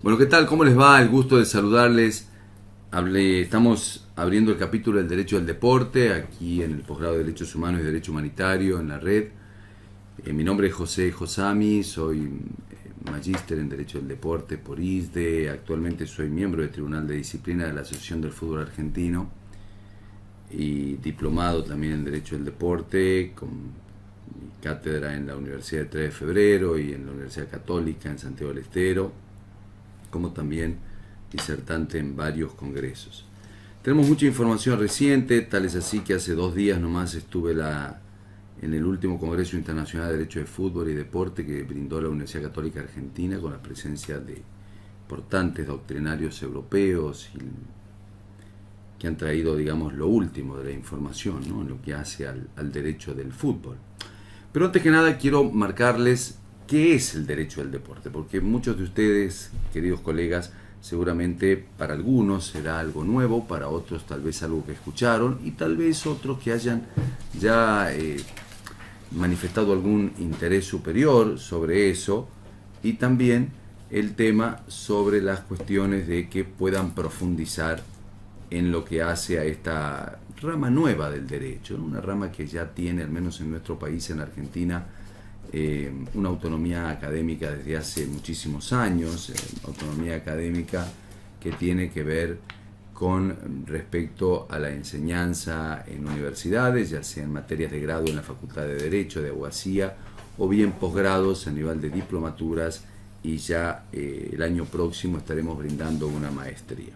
Bueno, ¿qué tal? ¿Cómo les va? El gusto de saludarles. Estamos abriendo el capítulo del Derecho al Deporte, aquí en el posgrado de Derechos Humanos y Derecho Humanitario en la red. Mi nombre es José Josami, soy magíster en Derecho del Deporte por ISDE. Actualmente soy miembro del Tribunal de Disciplina de la Asociación del Fútbol Argentino y diplomado también en Derecho del Deporte, con mi cátedra en la Universidad de 3 de Febrero y en la Universidad Católica en Santiago del Estero, como también disertante en varios congresos. Tenemos mucha información reciente, tal es así que hace 2 días nomás estuve en el último Congreso Internacional de Derecho de Fútbol y Deporte que brindó la Universidad Católica Argentina, con la presencia de importantes doctrinarios europeos que han traído, digamos, lo último de la información, ¿no?, en lo que hace al derecho del fútbol. Pero antes que nada quiero marcarles qué es el derecho del deporte, porque muchos de ustedes, queridos colegas, seguramente para algunos será algo nuevo, para otros tal vez algo que escucharon y tal vez otros que hayan ya manifestado algún interés superior sobre eso, y también el tema sobre las cuestiones de que puedan profundizar en lo que hace a esta rama nueva del derecho, ¿no? Una rama que ya tiene, al menos en nuestro país, en Argentina, una autonomía académica desde hace muchísimos años, autonomía académica que tiene que ver con respecto a la enseñanza en universidades, ya sea en materias de grado en la Facultad de Derecho, de Abogacía, o bien posgrados a nivel de diplomaturas, y ya el año próximo estaremos brindando una maestría.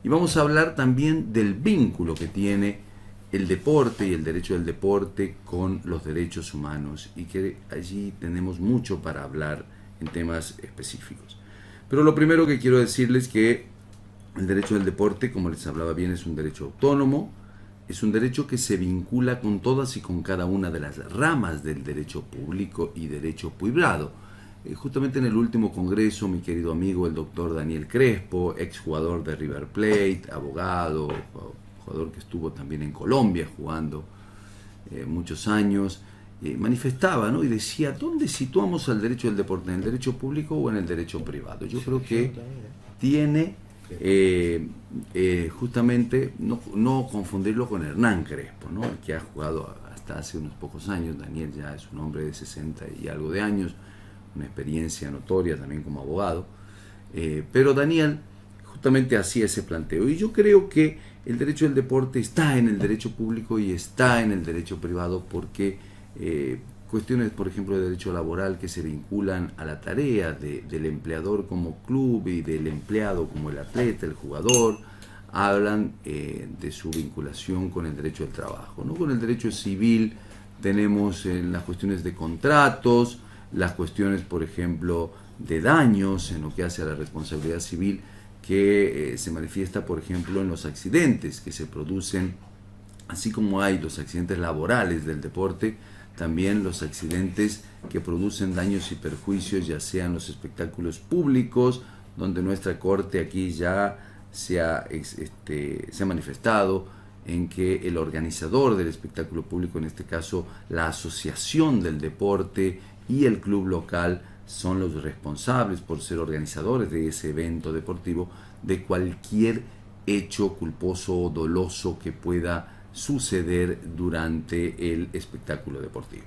Y vamos a hablar también del vínculo que tiene el deporte y el derecho del deporte con los derechos humanos, y que allí tenemos mucho para hablar en temas específicos. Pero lo primero que quiero decirles es que el derecho del deporte, como les hablaba bien, es un derecho autónomo, es un derecho que se vincula con todas y con cada una de las ramas del derecho público y derecho privado. Justamente en el último congreso, mi querido amigo el doctor Daniel Crespo, exjugador de River Plate, abogado, jugador que estuvo también en Colombia jugando muchos años, manifestaba, ¿no?, y decía: ¿dónde situamos al derecho del deporte? ¿En el derecho público o en el derecho privado? Yo creo que tiene justamente no confundirlo con Hernán Crespo, ¿no?, el que ha jugado hasta hace unos pocos años. Daniel ya es un hombre de 60 y algo de años, una experiencia notoria también como abogado, pero Daniel justamente hacía ese planteo, y yo creo que el derecho del deporte está en el derecho público y está en el derecho privado, porque cuestiones, por ejemplo, de derecho laboral que se vinculan a la tarea del empleador como club y del empleado como el atleta, el jugador, hablan de su vinculación con el derecho del trabajo, ¿no? Con el derecho civil tenemos las cuestiones de contratos, las cuestiones, por ejemplo, de daños en lo que hace a la responsabilidad civil, que se manifiesta, por ejemplo, en los accidentes que se producen, así como hay los accidentes laborales del deporte, también los accidentes que producen daños y perjuicios, ya sean los espectáculos públicos, donde nuestra corte aquí ya se ha manifestado en que el organizador del espectáculo público, en este caso la asociación del deporte y el club local, son los responsables por ser organizadores de ese evento deportivo de cualquier hecho culposo o doloso que pueda suceder durante el espectáculo deportivo.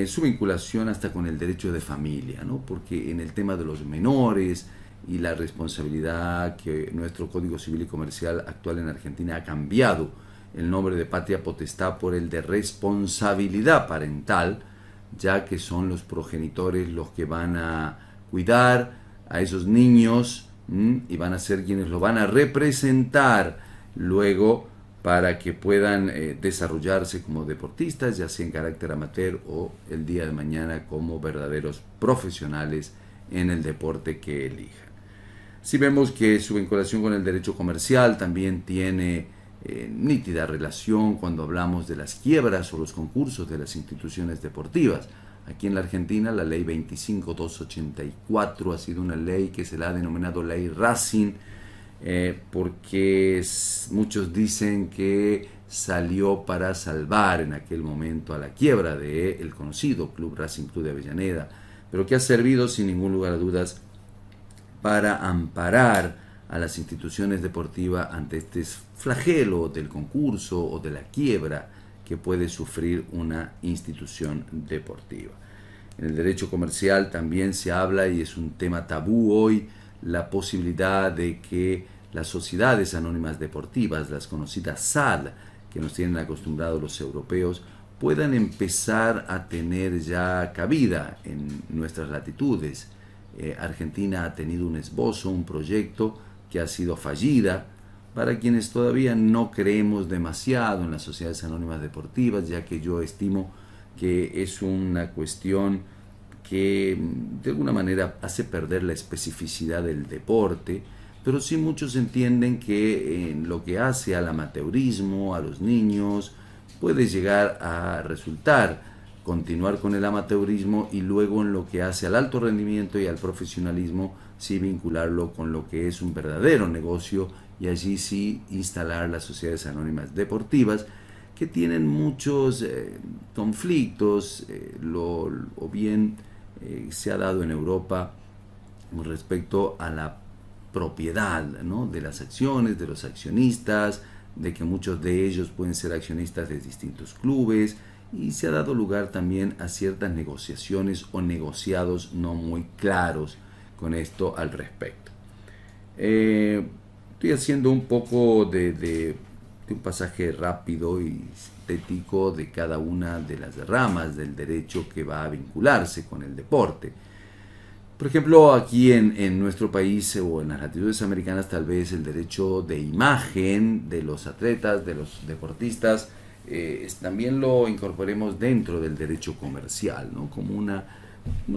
Su vinculación hasta con el derecho de familia, ¿no?, porque en el tema de los menores y la responsabilidad, que nuestro Código Civil y Comercial actual en Argentina ha cambiado el nombre de patria potestad por el de responsabilidad parental, ya que son los progenitores los que van a cuidar a esos niños y van a ser quienes lo van a representar luego para que puedan desarrollarse como deportistas, ya sea en carácter amateur o el día de mañana como verdaderos profesionales en el deporte que elijan. Si vemos que su vinculación con el derecho comercial también tiene nítida relación cuando hablamos de las quiebras o los concursos de las instituciones deportivas. Aquí en la Argentina la ley 25.284 ha sido una ley que se la ha denominado ley Racing, porque muchos dicen que salió para salvar en aquel momento a la quiebra del conocido Club Racing Club de Avellaneda, pero que ha servido sin ningún lugar a dudas para amparar a las instituciones deportivas ante este flagelo del concurso o de la quiebra que puede sufrir una institución deportiva. En el derecho comercial también se habla, y es un tema tabú hoy, la posibilidad de que las sociedades anónimas deportivas, las conocidas SAD, que nos tienen acostumbrados los europeos, puedan empezar a tener ya cabida en nuestras latitudes. Argentina ha tenido un esbozo, un proyecto que ha sido fallida. Para quienes todavía no creemos demasiado en las sociedades anónimas deportivas, ya que yo estimo que es una cuestión que de alguna manera hace perder la especificidad del deporte, pero sí muchos entienden que en lo que hace al amateurismo, a los niños, puede llegar a resultar continuar con el amateurismo, y luego en lo que hace al alto rendimiento y al profesionalismo, sí vincularlo con lo que es un verdadero negocio, y allí sí instalar las sociedades anónimas deportivas, que tienen muchos conflictos, o bien se ha dado en Europa con respecto a la propiedad, ¿no?, de las acciones, de los accionistas, de que muchos de ellos pueden ser accionistas de distintos clubes, y se ha dado lugar también a ciertas negociaciones o negociados no muy claros con esto al respecto. Estoy haciendo un poco de un pasaje rápido y sintético de cada una de las ramas del derecho que va a vincularse con el deporte. Por ejemplo, aquí en nuestro país o en las latitudes americanas, tal vez el derecho de imagen de los atletas, de los deportistas, también lo incorporemos dentro del derecho comercial, ¿no?, como una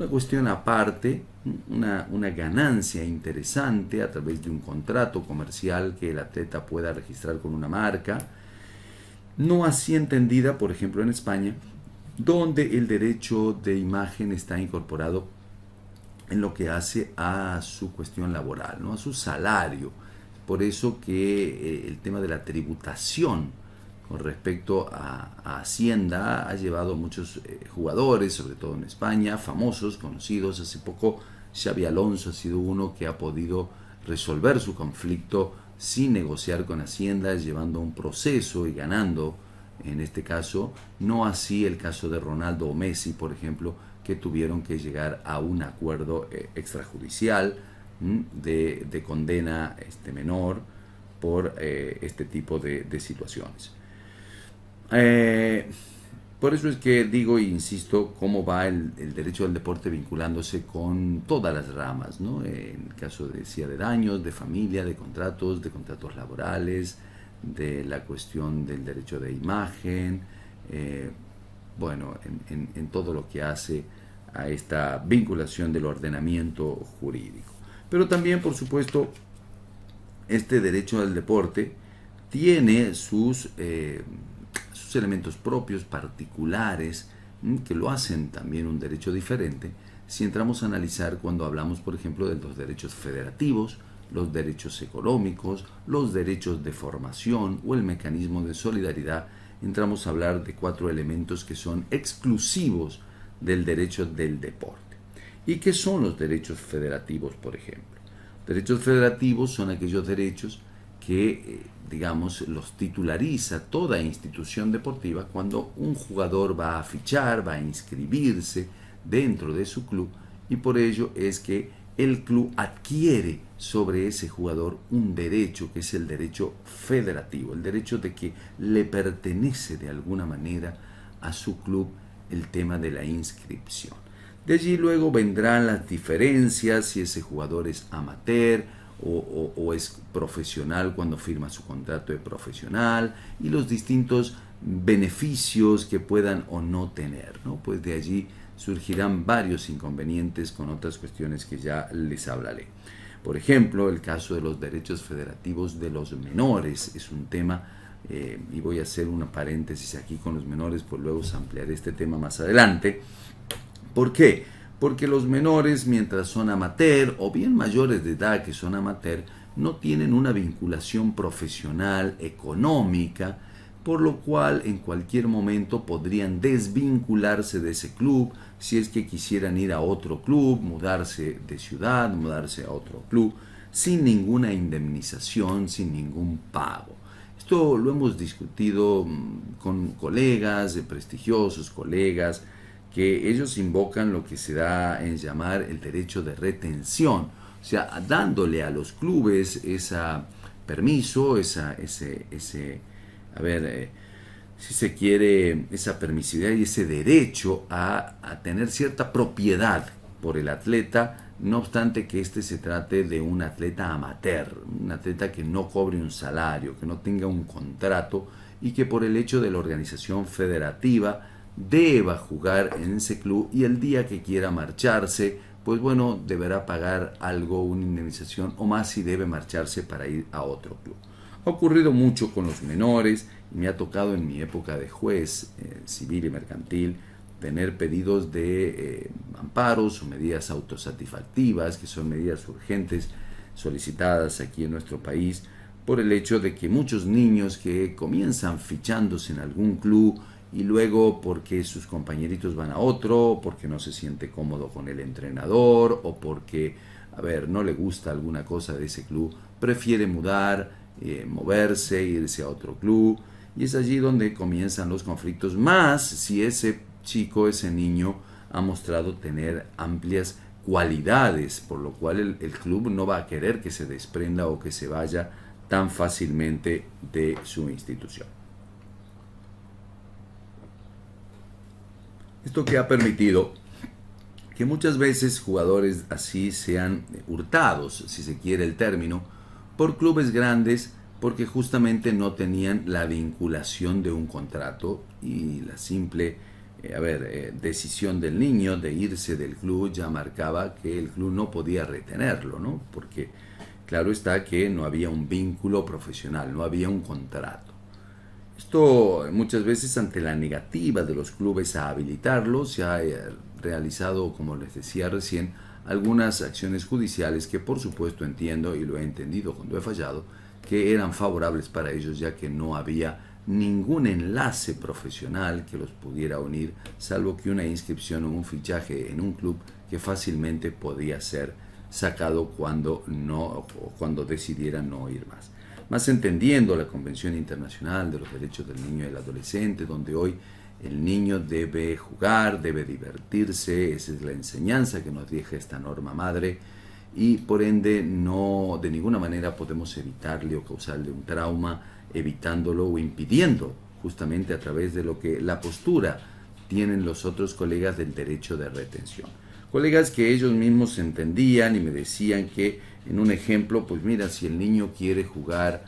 cuestión aparte, una ganancia interesante a través de un contrato comercial que el atleta pueda registrar con una marca, no así entendida, por ejemplo, en España, donde el derecho de imagen está incorporado en lo que hace a su cuestión laboral, ¿no?, a su salario. Por eso que el tema de la tributación con respecto a Hacienda ha llevado a muchos jugadores, sobre todo en España, famosos, conocidos. Hace poco Xabi Alonso ha sido uno que ha podido resolver su conflicto sin negociar con Hacienda, llevando un proceso y ganando, en este caso. No así el caso de Ronaldo o Messi, por ejemplo, que tuvieron que llegar a un acuerdo extrajudicial de condena menor por este tipo de situaciones. Por eso es que digo e insisto cómo va el derecho del deporte vinculándose con todas las ramas, ¿no? En el caso de daños, de familia, de contratos laborales, de la cuestión del derecho de imagen, en todo lo que hace a esta vinculación del ordenamiento jurídico. Pero también, por supuesto, este derecho al deporte tiene sus elementos propios, particulares, que lo hacen también un derecho diferente, si entramos a analizar cuando hablamos, por ejemplo, de los derechos federativos, los derechos económicos, los derechos de formación o el mecanismo de solidaridad. Entramos a hablar de 4 elementos que son exclusivos del derecho del deporte. ¿Y qué son los derechos federativos, por ejemplo? Derechos federativos son aquellos derechos que, los titulariza toda institución deportiva cuando un jugador va a fichar, va a inscribirse dentro de su club, y por ello es que el club adquiere sobre ese jugador un derecho que es el derecho federativo, el derecho de que le pertenece de alguna manera a su club el tema de la inscripción. De allí luego vendrán las diferencias, si ese jugador es amateur o es profesional cuando firma su contrato de profesional, y los distintos beneficios que puedan o no tener, ¿no? Pues de allí surgirán varios inconvenientes con otras cuestiones que ya les hablaré. Por ejemplo, el caso de los derechos federativos de los menores es un tema, y voy a hacer una paréntesis aquí con los menores, pues luego ampliaré este tema más adelante. ¿Por qué? Porque los menores, mientras son amateur o bien mayores de edad que son amateur, no tienen una vinculación profesional, económica por lo cual en cualquier momento podrían desvincularse de ese club si es que quisieran ir a otro club, mudarse de ciudad, mudarse a otro club, sin ninguna indemnización, sin ningún pago. Esto lo hemos discutido con colegas, prestigiosos colegas, que ellos invocan lo que se da en llamar el derecho de retención, o sea, dándole a los clubes ese permiso, si se quiere, esa permisividad y ese derecho a tener cierta propiedad por el atleta, no obstante que este se trate de un atleta amateur, un atleta que no cobre un salario, que no tenga un contrato y que por el hecho de la organización federativa deba jugar en ese club y el día que quiera marcharse, pues bueno, deberá pagar algo, una indemnización o más si debe marcharse para ir a otro club. Ha ocurrido mucho con los menores y me ha tocado en mi época de juez civil y mercantil tener pedidos de amparos o medidas autosatisfactivas, que son medidas urgentes solicitadas aquí en nuestro país por el hecho de que muchos niños que comienzan fichándose en algún club y luego porque sus compañeritos van a otro, porque no se siente cómodo con el entrenador o porque, no le gusta alguna cosa de ese club, prefiere moverse, irse a otro club, y es allí donde comienzan los conflictos, más si ese chico, ese niño ha mostrado tener amplias cualidades, por lo cual el club no va a querer que se desprenda o que se vaya tan fácilmente de su institución. Esto que ha permitido que muchas veces jugadores así sean hurtados, si se quiere el término, por clubes grandes porque justamente no tenían la vinculación de un contrato y la simple decisión del niño de irse del club ya marcaba que el club no podía retenerlo, ¿no? Porque claro está que no había un vínculo profesional, no había un contrato. Esto muchas veces ante la negativa de los clubes a habilitarlo se ha realizado, como les decía recién, algunas acciones judiciales que por supuesto entiendo y lo he entendido cuando he fallado, que eran favorables para ellos ya que no había ningún enlace profesional que los pudiera unir, salvo que una inscripción o un fichaje en un club que fácilmente podía ser sacado cuando decidieran no ir más. Más entendiendo la Convención Internacional de los Derechos del Niño y del Adolescente, donde hoy el niño debe jugar, debe divertirse, esa es la enseñanza que nos deja esta norma madre, y por ende no de ninguna manera podemos evitarle o causarle un trauma, evitándolo o impidiendo justamente a través de lo que la postura tienen los otros colegas del derecho de retención. Colegas que ellos mismos entendían y me decían que en un ejemplo, pues mira, si el niño quiere jugar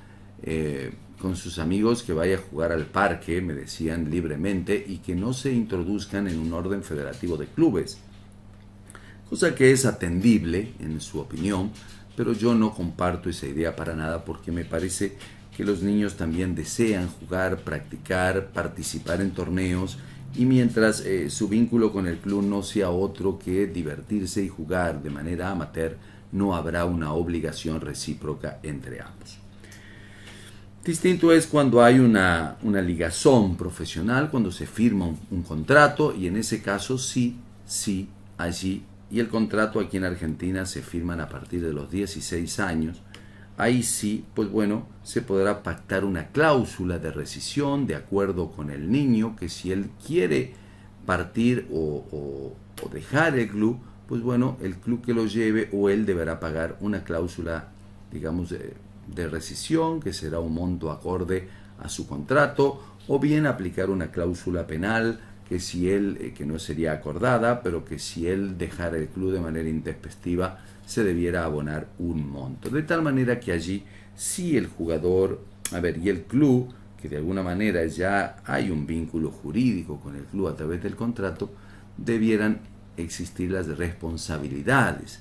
con sus amigos, que vaya a jugar al parque, me decían libremente, y que no se introduzcan en un orden federativo de clubes. Cosa que es atendible en su opinión, pero yo no comparto esa idea para nada porque me parece que los niños también desean jugar, practicar, participar en torneos y mientras su vínculo con el club no sea otro que divertirse y jugar de manera amateur, no habrá una obligación recíproca entre ambos. Distinto es cuando hay una ligazón profesional, cuando se firma un contrato y en ese caso sí, allí, y el contrato aquí en Argentina se firman a partir de los 16 años, ahí sí, pues bueno, se podrá pactar una cláusula de rescisión de acuerdo con el niño, que si él quiere partir o dejar el club, pues bueno, el club que lo lleve o él deberá pagar una cláusula, digamos, de rescisión, que será un monto acorde a su contrato, o bien aplicar una cláusula penal, que si él, que no sería acordada, pero que si él dejara el club de manera intempestiva, se debiera abonar un monto. De tal manera que allí sí el jugador, y el club, que de alguna manera ya hay un vínculo jurídico con el club a través del contrato, debieran existir las responsabilidades,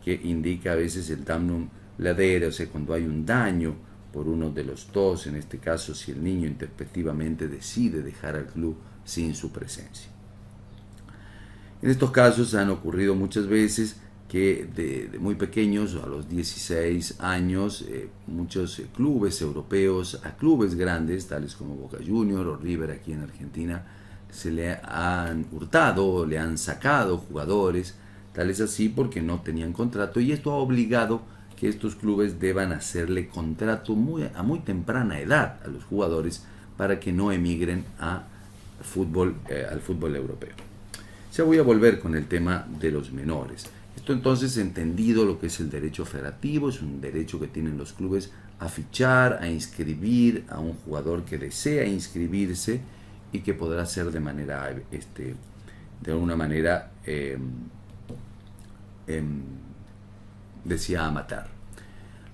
que indica a veces el damnum ladere, o sea, cuando hay un daño por uno de los dos, en este caso si el niño intempestivamente decide dejar al club sin su presencia. En estos casos han ocurrido muchas veces que de muy pequeños, a los 16 años, muchos clubes europeos, a clubes grandes, tales como Boca Juniors o River aquí en Argentina, se le han hurtado, le han sacado jugadores, tal es así porque no tenían contrato, y esto ha obligado que estos clubes deban hacerle contrato a muy temprana edad a los jugadores para que no emigren al fútbol europeo. Ya voy a volver con el tema de los menores. Esto entonces, entendido lo que es el derecho federativo, es un derecho que tienen los clubes a fichar, a inscribir a un jugador que desea inscribirse y que podrá ser de manera, de alguna manera, decía amateur.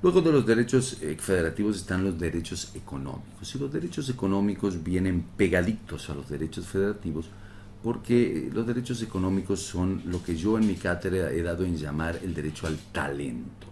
Luego de los derechos federativos están los derechos económicos, y los derechos económicos vienen pegaditos a los derechos federativos, porque los derechos económicos son lo que yo en mi cátedra he dado en llamar el derecho al talento.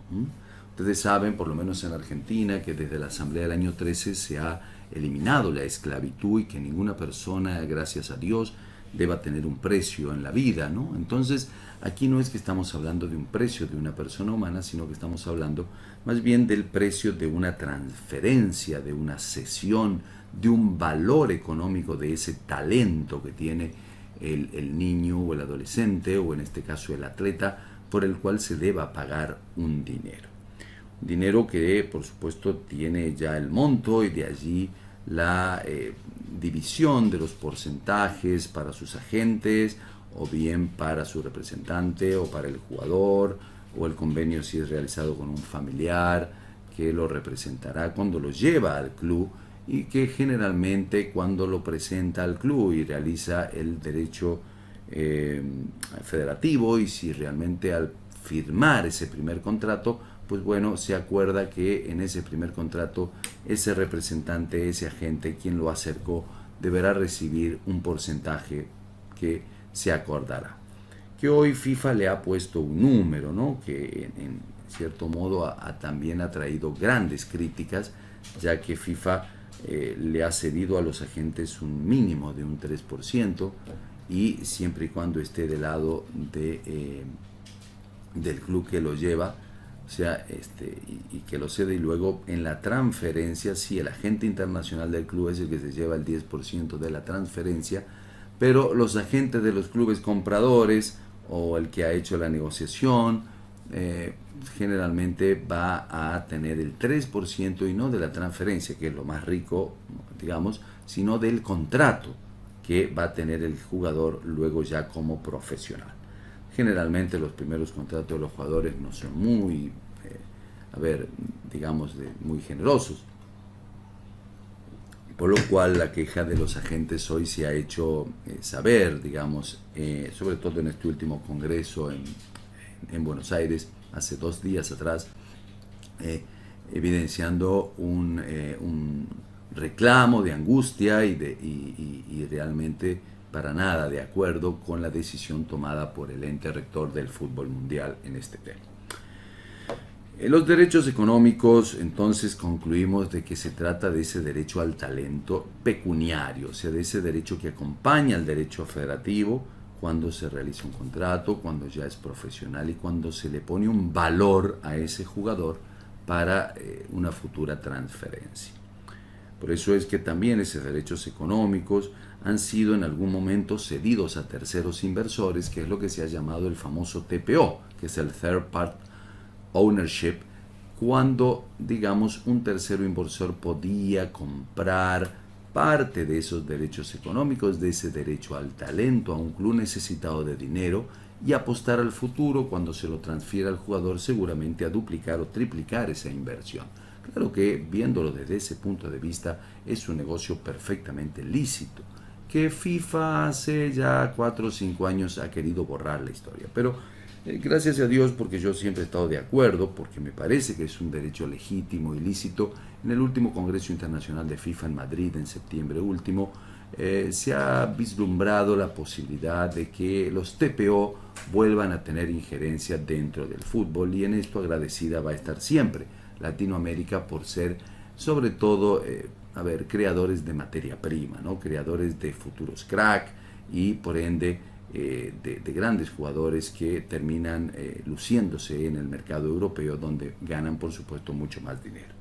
Ustedes saben, por lo menos en Argentina, que desde la Asamblea del año 13 se ha eliminado la esclavitud y que ninguna persona, gracias a Dios, deba tener un precio en la vida, ¿no? Entonces, aquí no es que estamos hablando de un precio de una persona humana, sino que estamos hablando más bien del precio de una transferencia, de una cesión, de un valor económico de ese talento que tiene el niño o el adolescente, o en este caso el atleta, por el cual se deba pagar un dinero. Un dinero que, por supuesto, tiene ya el monto, y de allí la división de los porcentajes para sus agentes, o bien para su representante, o para el jugador, o el convenio si es realizado con un familiar que lo representará cuando lo lleva al club, y que generalmente cuando lo presenta al club y realiza el derecho federativo, y si realmente al firmar ese primer contrato, pues bueno, se acuerda que en ese primer contrato ese representante, ese agente, quien lo acercó, deberá recibir un porcentaje que se acordará. Que hoy FIFA le ha puesto un número, ¿no? Que en cierto modo también ha traído grandes críticas, ya que FIFA le ha cedido a los agentes un mínimo de un 3%, y siempre y cuando esté del lado del club que lo lleva, o sea, y que lo cede, y luego en la transferencia, sí, el agente internacional del club es el que se lleva el 10% de la transferencia, pero los agentes de los clubes compradores, o el que ha hecho la negociación, generalmente va a tener el 3%, y no de la transferencia, que es lo más rico, digamos, sino del contrato que va a tener el jugador luego ya como profesional. Generalmente los primeros contratos de los jugadores no son muy, digamos, muy generosos, por lo cual la queja de los agentes hoy se ha hecho saber, digamos, sobre todo en este último congreso en Buenos Aires, hace 2 días atrás, evidenciando un reclamo de angustia y realmente para nada de acuerdo con la decisión tomada por el ente rector del fútbol mundial en este tema. Los derechos económicos, entonces, concluimos de que se trata de ese derecho al talento pecuniario, o sea, de ese derecho que acompaña al derecho federativo cuando se realiza un contrato, cuando ya es profesional, y cuando se le pone un valor a ese jugador para una futura transferencia. Por eso es que también esos derechos económicos han sido en algún momento cedidos a terceros inversores, que es lo que se ha llamado el famoso TPO, que es el Third Party Ownership, cuando, digamos, un tercero inversor podía comprar parte de esos derechos económicos, de ese derecho al talento, a un club necesitado de dinero, y apostar al futuro, cuando se lo transfiera al jugador, seguramente a duplicar o triplicar esa inversión. Claro que, viéndolo desde ese punto de vista, es un negocio perfectamente lícito, que FIFA hace ya 4 o 5 años ha querido borrar la historia, pero gracias a Dios, porque yo siempre he estado de acuerdo, porque me parece que es un derecho legítimo y lícito. En el último Congreso Internacional de FIFA en Madrid, en septiembre último, se ha vislumbrado la posibilidad de que los TPO vuelvan a tener injerencia dentro del fútbol, y en esto agradecida va a estar siempre Latinoamérica por ser, sobre todo, creadores de materia prima, ¿no? Creadores de futuros crack, y por ende de grandes jugadores que terminan luciéndose en el mercado europeo, donde ganan por supuesto mucho más dinero.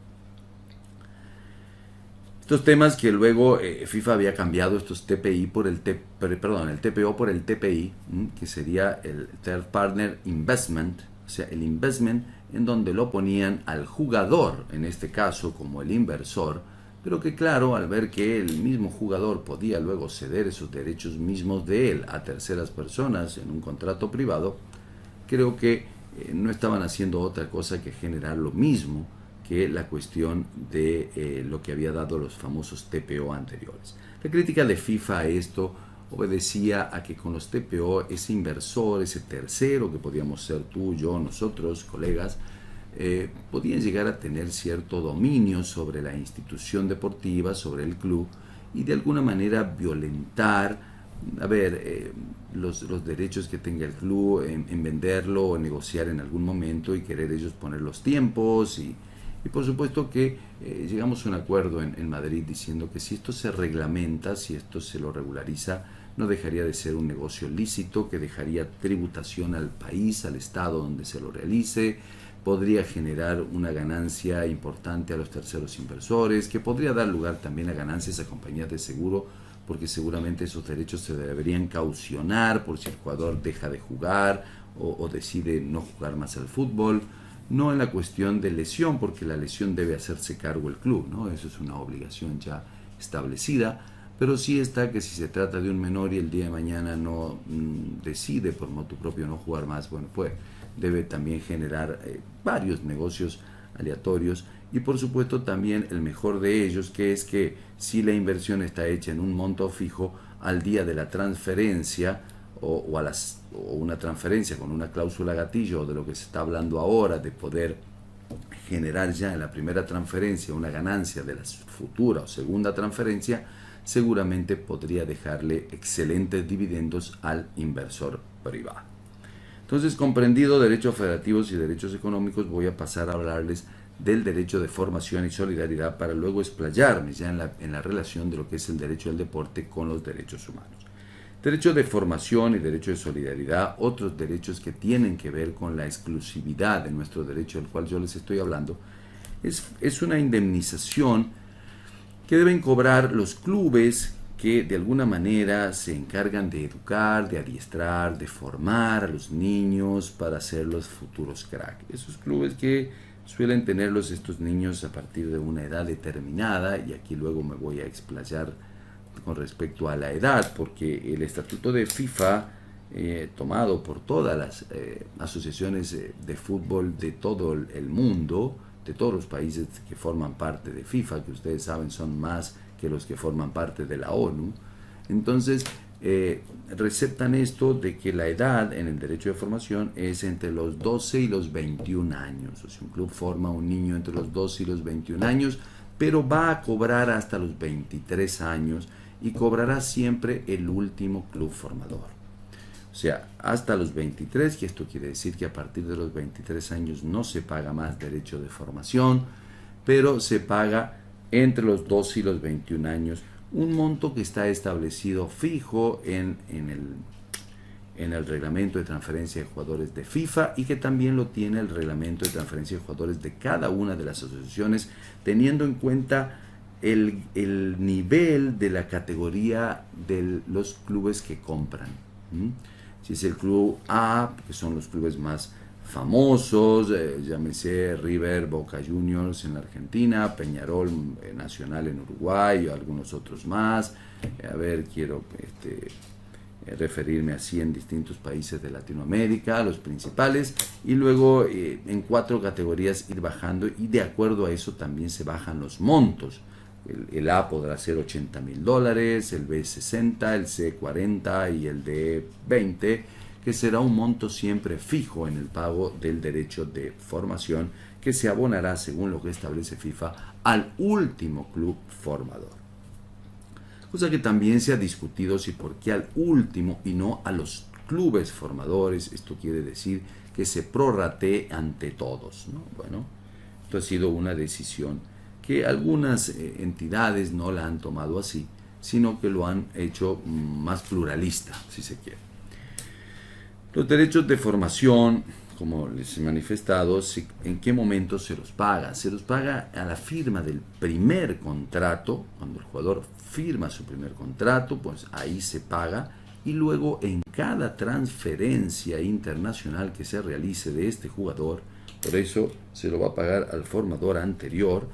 Estos temas que luego FIFA había cambiado estos TPI por el TPO por el TPI, que sería el Third Partner Investment, o sea, el investment en donde lo ponían al jugador, en este caso como el inversor, pero que claro, al ver que el mismo jugador podía luego ceder esos derechos mismos de él a terceras personas en un contrato privado, creo que no estaban haciendo otra cosa que generar lo mismo que la cuestión de lo que había dado los famosos TPO anteriores. La crítica de FIFA a esto obedecía a que con los TPO ese inversor, ese tercero que podíamos ser tú, yo, nosotros, colegas, podían llegar a tener cierto dominio sobre la institución deportiva, sobre el club, y de alguna manera violentar los derechos que tenga el club en venderlo o negociar en algún momento y querer ellos poner los tiempos y por supuesto que llegamos a un acuerdo en Madrid diciendo que si esto se reglamenta, si esto se lo regulariza, no dejaría de ser un negocio lícito, que dejaría tributación al país, al Estado donde se lo realice, podría generar una ganancia importante a los terceros inversores, que podría dar lugar también a ganancias a compañías de seguro, porque seguramente esos derechos se deberían caucionar por si el jugador deja de jugar o decide no jugar más al fútbol. No en la cuestión de lesión, porque la lesión debe hacerse cargo el club, ¿no? Eso es una obligación ya establecida, pero sí está que si se trata de un menor y el día de mañana no decide por motu propio no jugar más, bueno, pues debe también generar varios negocios aleatorios y por supuesto también el mejor de ellos, que es que si la inversión está hecha en un monto fijo, al día de la transferencia o una transferencia con una cláusula gatillo, o de lo que se está hablando ahora, de poder generar ya en la primera transferencia una ganancia de la futura o segunda transferencia, seguramente podría dejarle excelentes dividendos al inversor privado. Entonces, comprendido derechos federativos y derechos económicos, voy a pasar a hablarles del derecho de formación y solidaridad para luego explayarme ya en la relación de lo que es el derecho del deporte con los derechos humanos. Derecho de formación y derecho de solidaridad, otros derechos que tienen que ver con la exclusividad de nuestro derecho del cual yo les estoy hablando, es una indemnización que deben cobrar los clubes que de alguna manera se encargan de educar, de adiestrar, de formar a los niños para ser los futuros crack. Esos clubes que suelen tenerlos estos niños a partir de una edad determinada, y aquí luego me voy a explayar con respecto a la edad, porque el estatuto de FIFA, tomado por todas las asociaciones de fútbol de todo el mundo, de todos los países que forman parte de FIFA, que ustedes saben son más que los que forman parte de la ONU, entonces receptan esto de que la edad en el derecho de formación es entre los 12 y los 21 años. O sea, un club forma a un niño entre los 12 y los 21 años, pero va a cobrar hasta los 23 años y cobrará siempre el último club formador. O sea, hasta los 23, que esto quiere decir que a partir de los 23 años no se paga más derecho de formación, pero se paga entre los 12 y los 21 años un monto que está establecido fijo en el reglamento de transferencia de jugadores de FIFA y que también lo tiene el reglamento de transferencia de jugadores de cada una de las asociaciones, teniendo en cuenta el nivel de la categoría de los clubes que compran. Si es el club A, que son los clubes más famosos, llámese River, Boca Juniors en la Argentina, Peñarol Nacional en Uruguay o algunos otros más. Quiero referirme así en distintos países de Latinoamérica, los principales, y luego en 4 categorías ir bajando, y de acuerdo a eso también se bajan los montos. El A podrá ser $80,000, el B 60, el C 40 y el D 20, que será un monto siempre fijo en el pago del derecho de formación que se abonará, según lo que establece FIFA, al último club formador. Cosa que también se ha discutido si por qué al último y no a los clubes formadores. Esto quiere decir que se prorratee ante todos, ¿no? Bueno, esto ha sido una decisión que algunas entidades no la han tomado así, sino que lo han hecho más pluralista, si se quiere. Los derechos de formación, como les he manifestado, ¿en qué momento se los paga? Se los paga a la firma del primer contrato. Cuando el jugador firma su primer contrato, pues ahí se paga, y luego en cada transferencia internacional que se realice de este jugador. Por eso se lo va a pagar al formador anterior,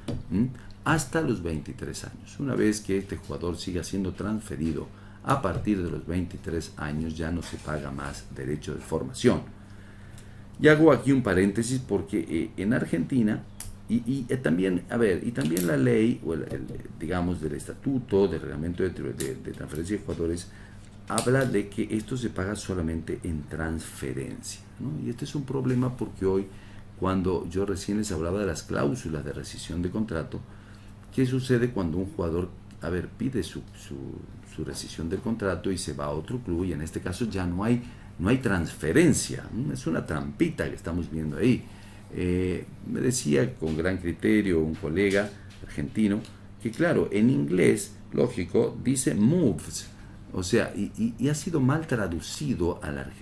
hasta los 23 años. Una vez que este jugador siga siendo transferido a partir de los 23 años, ya no se paga más derecho de formación. Y hago aquí un paréntesis porque en Argentina, y también la ley, o digamos, del estatuto, del reglamento de transferencia de jugadores, habla de que esto se paga solamente en transferencia, ¿no? Y este es un problema porque hoy, cuando yo recién les hablaba de las cláusulas de rescisión de contrato, ¿qué sucede cuando un jugador, pide su rescisión del contrato y se va a otro club? Y en este caso ya no hay transferencia, ¿no? Es una trampita que estamos viendo ahí. Me decía con gran criterio un colega argentino que, claro, en inglés, lógico, dice moves, o sea, y ha sido mal traducido al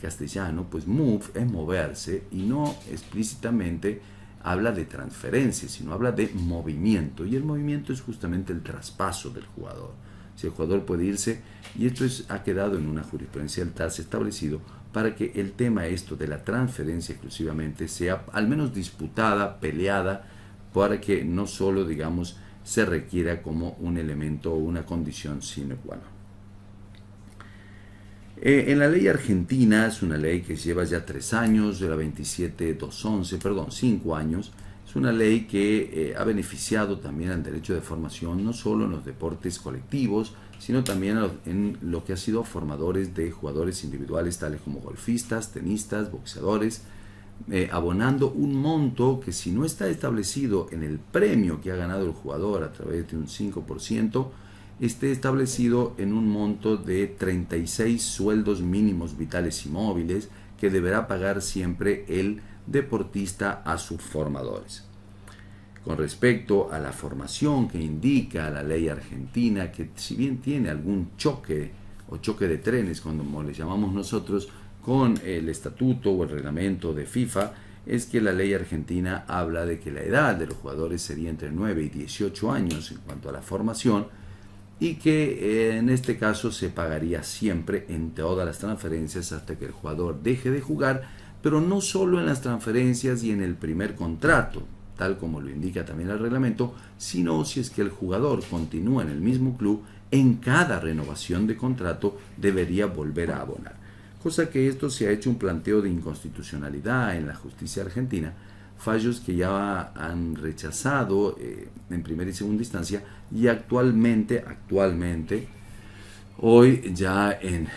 castellano, pues move es moverse, y no explícitamente habla de transferencia, sino habla de movimiento, y el movimiento es justamente el traspaso del jugador. Si el jugador puede irse, y esto ha quedado en una jurisprudencia del TAS establecido, para que el tema de la transferencia exclusivamente sea al menos disputada, peleada, para que no solo, digamos, se requiera como un elemento o una condición sine qua non. En la ley argentina, es una ley que lleva ya 3 años, de la 5 años. Es una ley que ha beneficiado también al derecho de formación, no solo en los deportes colectivos, sino también en lo que ha sido formadores de jugadores individuales, tales como golfistas, tenistas, boxeadores, abonando un monto que, si no está establecido en el premio que ha ganado el jugador a través de un 5%, esté establecido en un monto de 36 sueldos mínimos vitales y móviles que deberá pagar siempre el deportista a sus formadores. Con respecto a la formación que indica la ley argentina, que si bien tiene algún choque o choque de trenes, como le llamamos nosotros, con el estatuto o el reglamento de FIFA, es que la ley argentina habla de que la edad de los jugadores sería entre 9 y 18 años en cuanto a la formación, y que en este caso se pagaría siempre en todas las transferencias hasta que el jugador deje de jugar, pero no solo en las transferencias y en el primer contrato, tal como lo indica también el reglamento, sino si es que el jugador continúa en el mismo club, en cada renovación de contrato debería volver a abonar. Cosa que esto se ha hecho un planteo de inconstitucionalidad en la justicia argentina, fallos que ya han rechazado en primera y segunda instancia, y actualmente, hoy ya en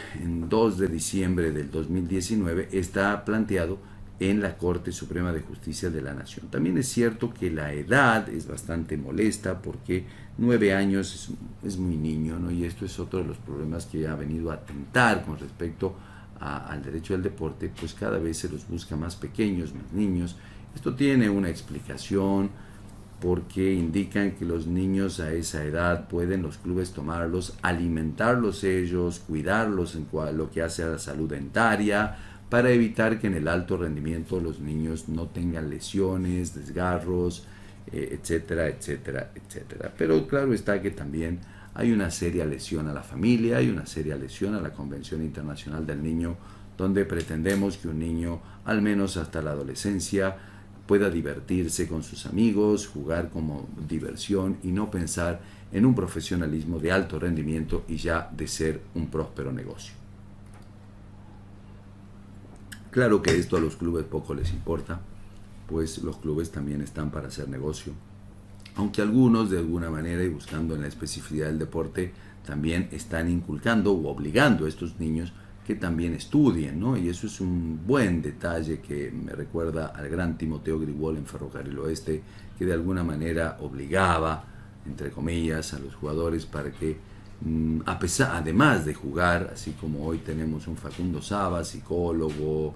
2 de diciembre del 2019, está planteado en la Corte Suprema de Justicia de la Nación. También es cierto que la edad es bastante molesta, porque 9 años es muy niño, ¿no? Y esto es otro de los problemas que ha venido a atentar con respecto al derecho del deporte, pues cada vez se los busca más pequeños, más niños. Esto tiene una explicación, porque indican que los niños a esa edad pueden los clubes tomarlos, alimentarlos ellos, cuidarlos en lo que hace a la salud dentaria, para evitar que en el alto rendimiento los niños no tengan lesiones, desgarros, etcétera, etcétera, etcétera. Pero claro está que también hay una seria lesión a la familia, hay una seria lesión a la Convención Internacional del Niño, donde pretendemos que un niño, al menos hasta la adolescencia, pueda divertirse con sus amigos, jugar como diversión y no pensar en un profesionalismo de alto rendimiento y ya de ser un próspero negocio. Claro que esto a los clubes poco les importa, pues los clubes también están para hacer negocio, aunque algunos, de alguna manera y buscando en la especificidad del deporte, también están inculcando o obligando a estos niños que también estudien, ¿no? Y eso es un buen detalle que me recuerda al gran Timoteo Grigol en Ferrocarril Oeste, que de alguna manera obligaba, entre comillas, a los jugadores para que, además de jugar, así como hoy tenemos un Facundo Saba, psicólogo,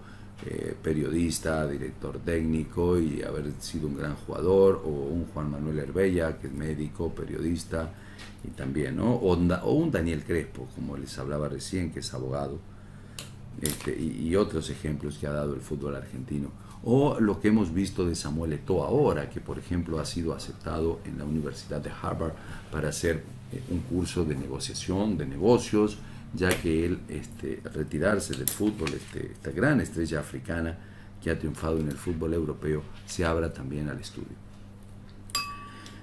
periodista, director técnico y haber sido un gran jugador, o un Juan Manuel Herbella, que es médico, periodista, y también, ¿no? O un Daniel Crespo, como les hablaba recién, que es abogado. y otros ejemplos que ha dado el fútbol argentino. O lo que hemos visto de Samuel Eto'o ahora, que por ejemplo ha sido aceptado en la Universidad de Harvard para hacer un curso de negociación, de negocios, ya que él, retirarse del fútbol, esta gran estrella africana que ha triunfado en el fútbol europeo, se abra también al estudio.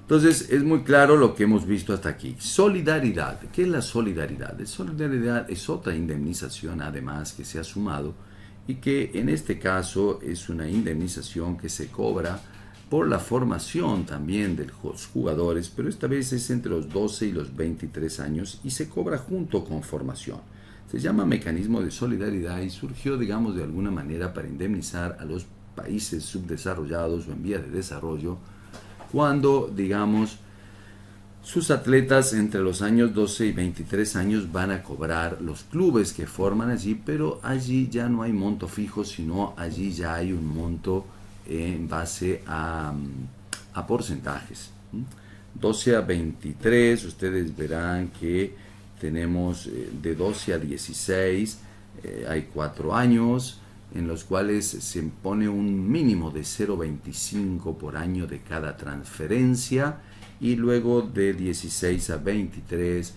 Entonces, es muy claro lo que hemos visto hasta aquí. Solidaridad. ¿Qué es la solidaridad? La solidaridad es otra indemnización, además, que se ha sumado y que en este caso es una indemnización que se cobra por la formación también de los jugadores, pero esta vez es entre los 12 y los 23 años y se cobra junto con formación. Se llama mecanismo de solidaridad y surgió, digamos, de alguna manera para indemnizar a los países subdesarrollados o en vías de desarrollo cuando, digamos, sus atletas entre los años 12 y 23 años van a cobrar los clubes que forman allí, pero allí ya no hay monto fijo, sino allí ya hay un monto en base a porcentajes. 12 a 23, ustedes verán que tenemos de 12 a 16, hay 4 años en los cuales se pone un mínimo de 0,25 por año de cada transferencia y luego de 16 a 23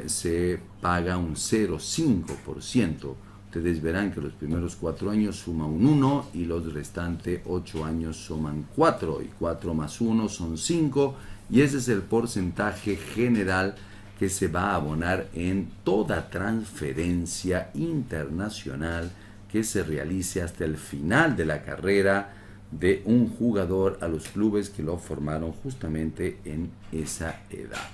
se paga un 0,5%. Ustedes verán que los primeros 4 años suma un 1 y los restantes 8 años suman 4 y 4 más 1 son 5 y ese es el porcentaje general que se va a abonar en toda transferencia internacional que se realice hasta el final de la carrera de un jugador a los clubes que lo formaron justamente en esa edad.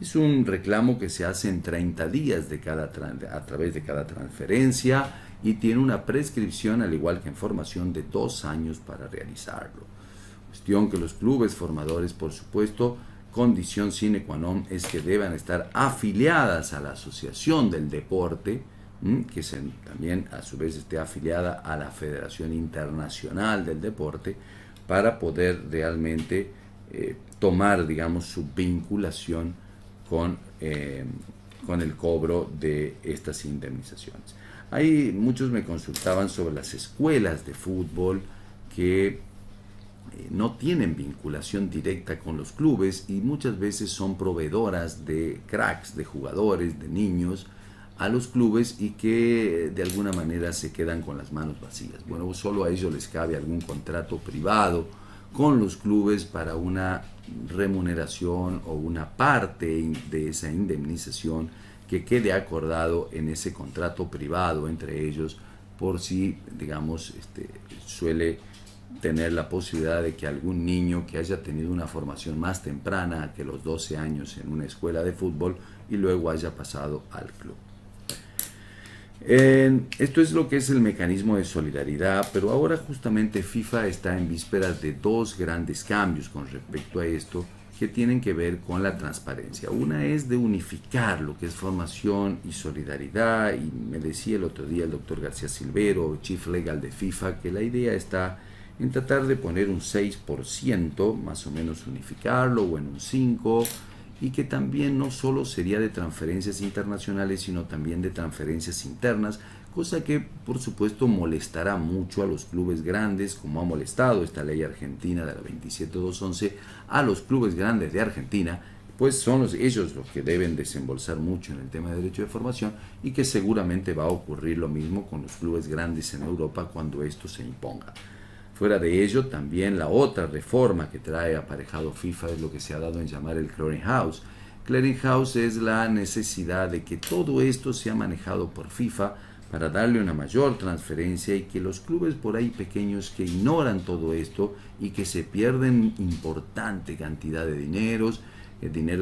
Es un reclamo que se hace en 30 días a través de cada transferencia y tiene una prescripción, al igual que en formación, de 2 años para realizarlo. Cuestión que los clubes formadores, por supuesto, condición sine qua non es que deban estar afiliadas a la Asociación del Deporte, que también a su vez esté afiliada a la Federación Internacional del Deporte para poder realmente tomar, digamos, su vinculación con el cobro de estas indemnizaciones. Ahí muchos me consultaban sobre las escuelas de fútbol que no tienen vinculación directa con los clubes y muchas veces son proveedoras de cracks, de jugadores, de niños a los clubes y que de alguna manera se quedan con las manos vacías. Bueno, solo a ellos les cabe algún contrato privado con los clubes para una remuneración o una parte de esa indemnización que quede acordado en ese contrato privado entre ellos, por si, digamos, suele tener la posibilidad de que algún niño que haya tenido una formación más temprana que los 12 años en una escuela de fútbol y luego haya pasado al club. Esto es lo que es el mecanismo de solidaridad, pero ahora justamente FIFA está en vísperas de 2 grandes cambios con respecto a esto que tienen que ver con la transparencia. Una es de unificar lo que es formación y solidaridad, y me decía el otro día el doctor García Silvero, Chief Legal de FIFA, que la idea está en tratar de poner un 6%, más o menos unificarlo, o en un 5%, y que también no solo sería de transferencias internacionales, sino también de transferencias internas, cosa que por supuesto molestará mucho a los clubes grandes, como ha molestado esta ley argentina de la 27211 a los clubes grandes de Argentina, pues son ellos los que deben desembolsar mucho en el tema de derecho de formación y que seguramente va a ocurrir lo mismo con los clubes grandes en Europa cuando esto se imponga. Fuera de ello, también la otra reforma que trae aparejado FIFA es lo que se ha dado en llamar el clearing house. Clearing house es la necesidad de que todo esto sea manejado por FIFA para darle una mayor transferencia y que los clubes por ahí pequeños que ignoran todo esto y que se pierden importante cantidad de dineros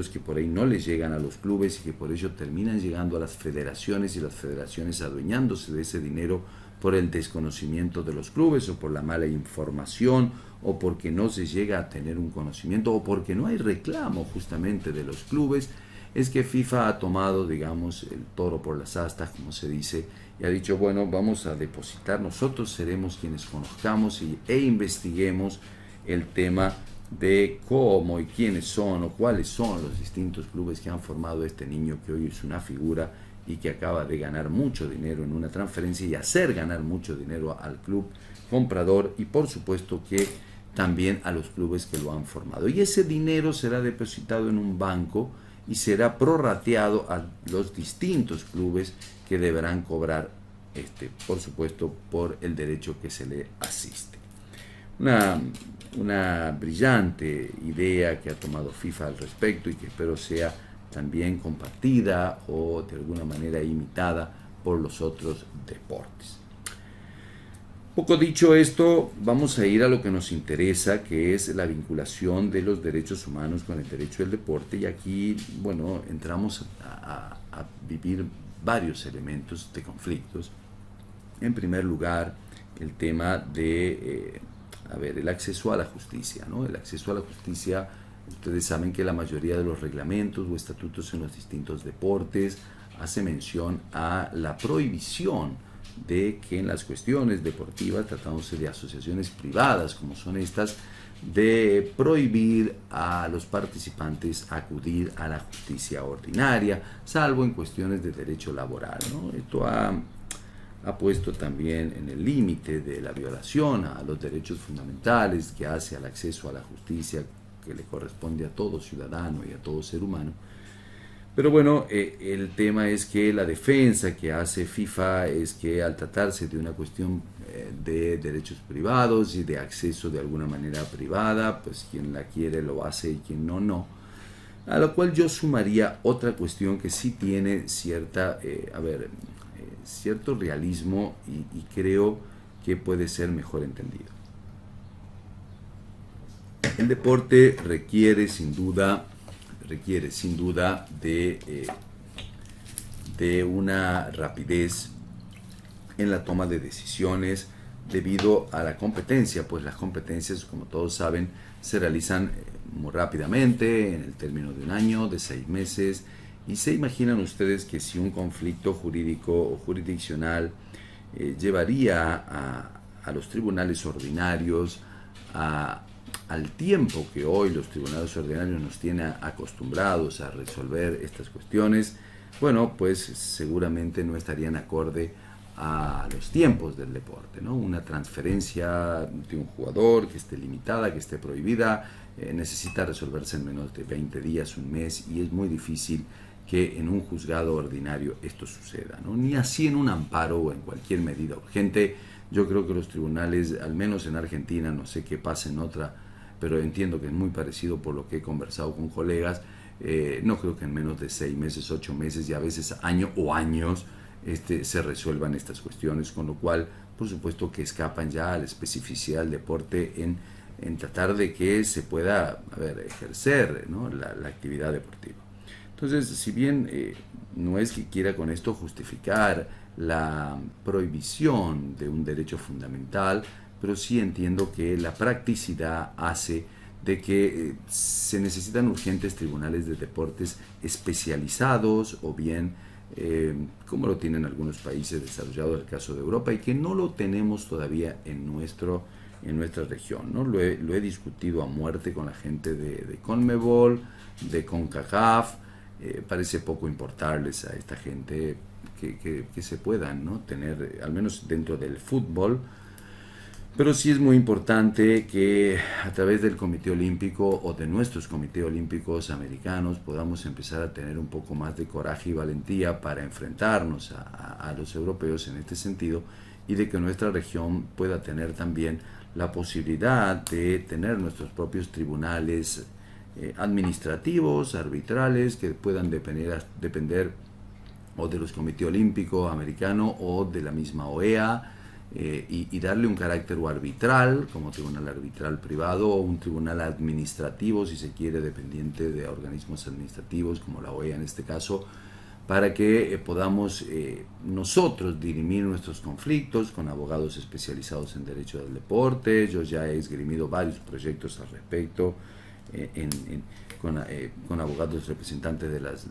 que por ahí no les llegan a los clubes y que por ello terminan llegando a las federaciones y las federaciones adueñándose de ese dinero por el desconocimiento de los clubes o por la mala información o porque no se llega a tener un conocimiento o porque no hay reclamo justamente de los clubes, es que FIFA ha tomado, digamos, el toro por las astas, como se dice, y ha dicho, bueno, vamos a depositar, nosotros seremos quienes conozcamos e investiguemos el tema de cómo y quiénes son o cuáles son los distintos clubes que han formado este niño que hoy es una figura y que acaba de ganar mucho dinero en una transferencia y hacer ganar mucho dinero al club comprador y por supuesto que también a los clubes que lo han formado. Y ese dinero será depositado en un banco y será prorrateado a los distintos clubes que deberán cobrar, por supuesto, por el derecho que se le asiste. Una brillante idea que ha tomado FIFA al respecto y que espero sea también compartida o de alguna manera imitada por los otros deportes. Poco dicho esto, vamos a ir a lo que nos interesa, que es la vinculación de los derechos humanos con el derecho del deporte, y aquí, bueno, entramos a vivir varios elementos de conflictos. En primer lugar, el tema de el acceso a la justicia, ¿no? El acceso a la justicia, ustedes saben que la mayoría de los reglamentos o estatutos en los distintos deportes hace mención a la prohibición de que en las cuestiones deportivas, tratándose de asociaciones privadas como son estas, de prohibir a los participantes acudir a la justicia ordinaria, salvo en cuestiones de derecho laboral, ¿no? Esto ha puesto también en el límite de la violación a los derechos fundamentales que hace al acceso a la justicia que le corresponde a todo ciudadano y a todo ser humano. Pero bueno, el tema es que la defensa que hace FIFA es que al tratarse de una cuestión de derechos privados y de acceso de alguna manera privada, pues quien la quiere lo hace y quien no, no. A lo cual yo sumaría otra cuestión que sí tiene cierto realismo y creo que puede ser mejor entendido. El deporte requiere sin duda de una rapidez en la toma de decisiones debido a la competencia, pues las competencias, como todos saben, se realizan muy rápidamente, en el término de un año, de 6 meses, y se imaginan ustedes que si un conflicto jurídico o jurisdiccional llevaría a los tribunales ordinarios al tiempo que hoy los tribunales ordinarios nos tienen acostumbrados a resolver estas cuestiones, bueno, pues seguramente no estarían acorde a los tiempos del deporte, ¿no? Una transferencia de un jugador que esté limitada, que esté prohibida, necesita resolverse en menos de 20 días, un mes, y es muy difícil que en un juzgado ordinario esto suceda, ¿no? Ni así en un amparo o en cualquier medida urgente. Yo creo que los tribunales, al menos en Argentina, no sé qué pasa en otra, pero entiendo que es muy parecido por lo que he conversado con colegas, no creo que en menos de 6 meses, 8 meses y a veces año o años se resuelvan estas cuestiones, con lo cual, por supuesto que escapan ya a la especificidad del deporte en tratar de que se pueda ejercer, ¿no?, la actividad deportiva. Entonces, si bien no es que quiera con esto justificar la prohibición de un derecho fundamental, pero sí entiendo que la practicidad hace de que se necesitan urgentes tribunales de deportes especializados o bien como lo tienen algunos países desarrollados, el caso de Europa, y que no lo tenemos todavía en nuestra región, ¿no? Lo he discutido a muerte con la gente de CONMEBOL, de CONCACAF. Parece poco importarles a esta gente que se puedan, ¿no?, tener, al menos dentro del fútbol. Pero sí es muy importante que a través del Comité Olímpico o de nuestros comités olímpicos americanos podamos empezar a tener un poco más de coraje y valentía para enfrentarnos a los europeos en este sentido, y de que nuestra región pueda tener también la posibilidad de tener nuestros propios tribunales administrativos, arbitrales, que puedan depender o de los comités olímpicos americanos o de la misma OEA, y darle un carácter o arbitral, como tribunal arbitral privado, o un tribunal administrativo, si se quiere, dependiente de organismos administrativos, como la OEA en este caso, para que podamos nosotros dirimir nuestros conflictos con abogados especializados en derecho del deporte. Yo ya he esgrimido varios proyectos al respecto, con abogados representantes de los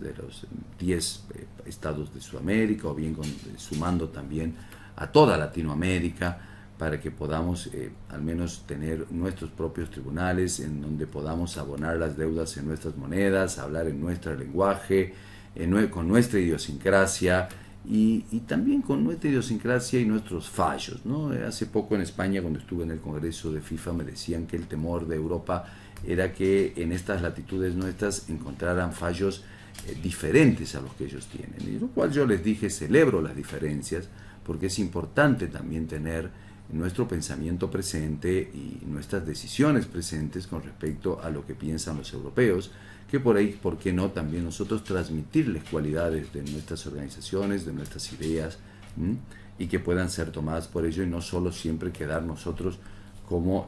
10 estados de Sudamérica, o bien sumando también a toda Latinoamérica, para que podamos al menos tener nuestros propios tribunales en donde podamos abonar las deudas en nuestras monedas, hablar en nuestro lenguaje, con nuestra idiosincrasia y también con nuestra idiosincrasia y nuestros fallos, ¿no? Hace poco en España, cuando estuve en el Congreso de FIFA, me decían que el temor de Europa era que en estas latitudes nuestras encontraran fallos diferentes a los que ellos tienen, y lo cual yo les dije, celebro las diferencias, porque es importante también tener nuestro pensamiento presente y nuestras decisiones presentes con respecto a lo que piensan los europeos, que por ahí, ¿por qué no?, también nosotros transmitirles cualidades de nuestras organizaciones, de nuestras ideas, y que puedan ser tomadas por ello, y no solo siempre quedar nosotros como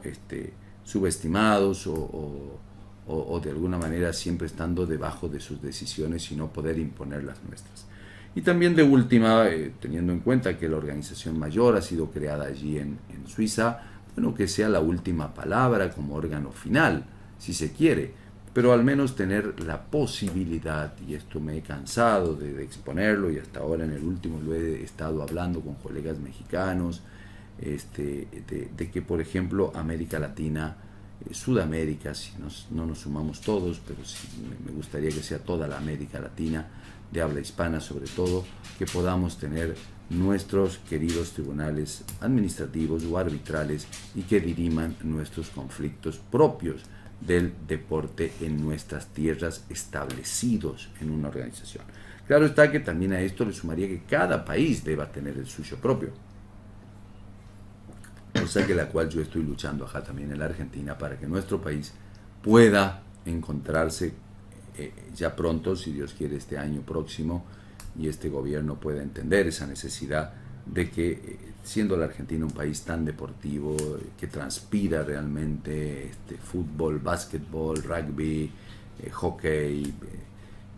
subestimados o de alguna manera siempre estando debajo de sus decisiones, sino poder imponer las nuestras. Y también de última, teniendo en cuenta que la organización mayor ha sido creada allí en Suiza, bueno, que sea la última palabra como órgano final, si se quiere, pero al menos tener la posibilidad, y esto me he cansado de exponerlo, y hasta ahora en el último lo he estado hablando con colegas mexicanos, de que, por ejemplo, América Latina, Sudamérica, si no nos sumamos todos, pero sí me gustaría que sea toda la América Latina, de habla hispana sobre todo, que podamos tener nuestros queridos tribunales administrativos o arbitrales y que diriman nuestros conflictos propios del deporte en nuestras tierras, establecidos en una organización. Claro está que también a esto le sumaría que cada país deba tener el suyo propio, cosa que la cual yo estoy luchando acá también en la Argentina, para que nuestro país pueda encontrarse ya pronto, si Dios quiere este año próximo, y este gobierno pueda entender esa necesidad de que, siendo la Argentina un país tan deportivo, que transpira realmente fútbol, básquetbol, rugby, hockey,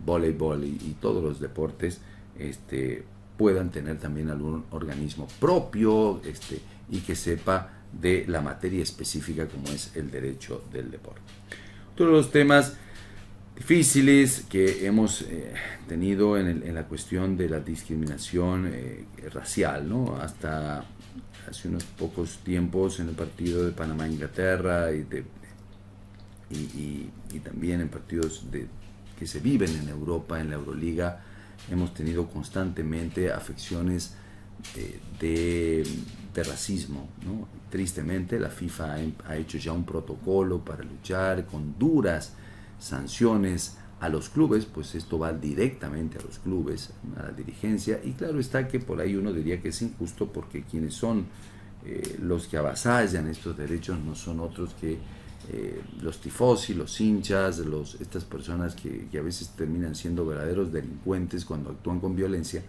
voleibol y todos los deportes, puedan tener también algún organismo propio, y que sepa de la materia específica como es el derecho del deporte. Todos los temas difíciles que hemos tenido en la cuestión de la discriminación racial, ¿no? Hasta hace unos pocos tiempos en el partido de Panamá-Inglaterra y también en partidos que se viven en Europa, en la Euroliga, hemos tenido constantemente afecciones de racismo, ¿no? Tristemente la FIFA ha hecho ya un protocolo para luchar con duras sanciones a los clubes, pues esto va directamente a los clubes, a la dirigencia, y claro está que por ahí uno diría que es injusto, porque quienes son los que avasallan estos derechos no son otros que los tifosi, los hinchas, estas personas que a veces terminan siendo verdaderos delincuentes cuando actúan con violencia,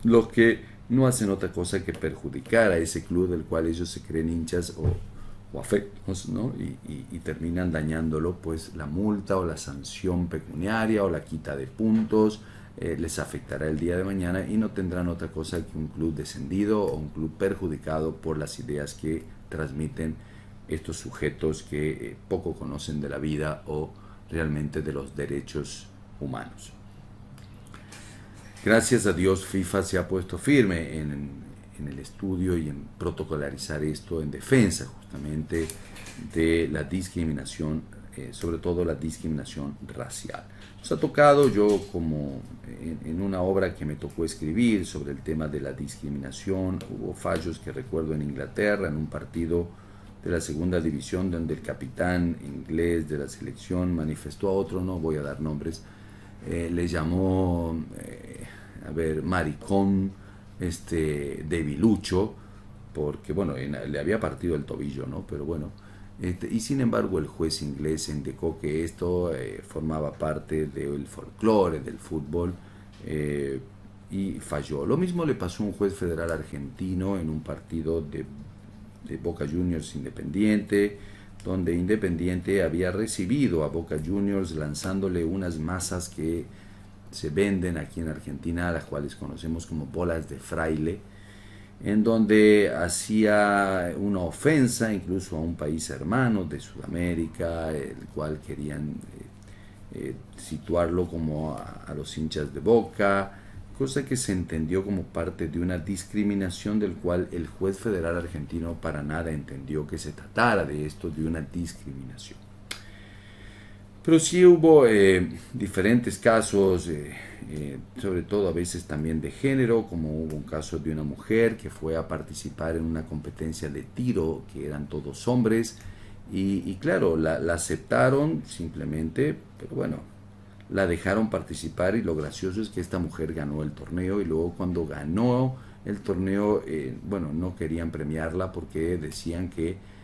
los que no hacen otra cosa que perjudicar a ese club del cual ellos se creen hinchas o afectos, ¿no? Y terminan dañándolo, pues la multa o la sanción pecuniaria o la quita de puntos les afectará el día de mañana, y no tendrán otra cosa que un club descendido o un club perjudicado por las ideas que transmiten estos sujetos que poco conocen de la vida o realmente de los derechos humanos. Gracias a Dios, FIFA se ha puesto firme en el estudio y en protocolarizar esto en defensa justamente de la discriminación, sobre todo la discriminación racial. Nos ha tocado, yo como en una obra que me tocó escribir sobre el tema de la discriminación, hubo fallos que recuerdo en Inglaterra, en un partido de la segunda división, donde el capitán inglés de la selección manifestó a otro, no voy a dar nombres, le llamó maricón, debilucho, porque bueno, le había partido el tobillo, ¿no? Pero bueno, y sin embargo el juez inglés indicó que esto formaba parte del folclore del fútbol, y falló. Lo mismo le pasó a un juez federal argentino en un partido de Boca Juniors Independiente, donde Independiente había recibido a Boca Juniors lanzándole unas masas que se venden aquí en Argentina, las cuales conocemos como bolas de fraile, en donde hacía una ofensa incluso a un país hermano de Sudamérica, el cual querían situarlo como a los hinchas de Boca, cosa que se entendió como parte de una discriminación, del cual el juez federal argentino para nada entendió que se tratara de esto, de una discriminación. Pero sí hubo diferentes casos, sobre todo a veces también de género, como hubo un caso de una mujer que fue a participar en una competencia de tiro, que eran todos hombres, y claro, la aceptaron simplemente, pero bueno, la dejaron participar y lo gracioso es que esta mujer ganó el torneo y luego cuando ganó el torneo, bueno, no querían premiarla porque decían que